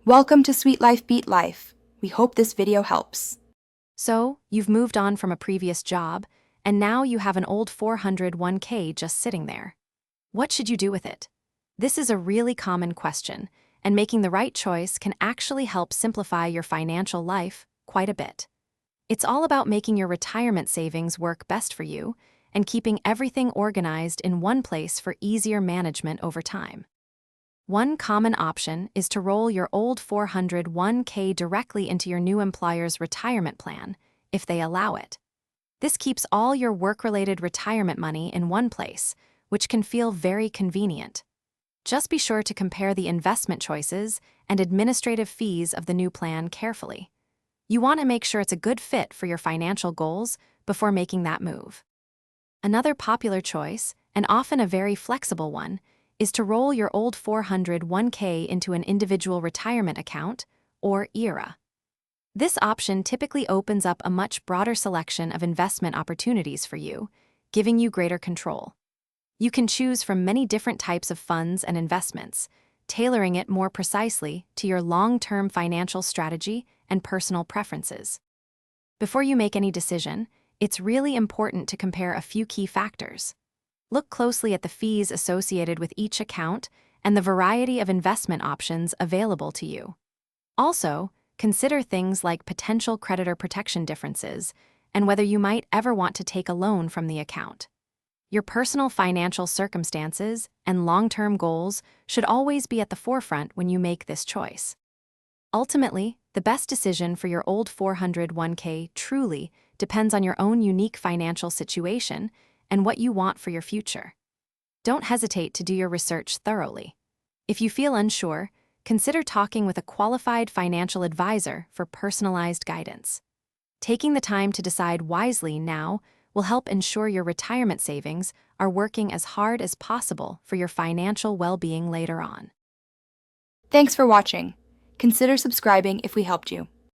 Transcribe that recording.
Welcome to Sweet Life Beat Life. We hope this video helps. So, you've moved on from a previous job, and now you have an old 401k just sitting there. What should you do with it? This is a really common question, and making the right choice can actually help simplify your financial life quite a bit. It's all about making your retirement savings work best for you and keeping everything organized in one place for easier management over time. One common option is to roll your old 401k directly into your new employer's retirement plan, if they allow it. This keeps all your work-related retirement money in one place, which can feel very convenient. Just be sure to compare the investment choices and administrative fees of the new plan carefully. You want to make sure it's a good fit for your financial goals before making that move. Another popular choice, and often a very flexible one, is to roll your old 401k into an individual retirement account, or IRA. This option typically opens up a much broader selection of investment opportunities for you, giving you greater control. You can choose from many different types of funds and investments, tailoring it more precisely to your long-term financial strategy and personal preferences. Before you make any decision, it's really important to compare a few key factors. Look closely at the fees associated with each account and the variety of investment options available to you. Also, consider things like potential creditor protection differences and whether you might ever want to take a loan from the account. Your personal financial circumstances and long-term goals should always be at the forefront when you make this choice. Ultimately, the best decision for your old 401k truly depends on your own unique financial situation and what you want for your future. Don't hesitate to do your research thoroughly. If you feel unsure, consider talking with a qualified financial advisor for personalized guidance. Taking the time to decide wisely now will help ensure your retirement savings are working as hard as possible for your financial well-being later on. Thanks for watching. Consider subscribing if we helped you.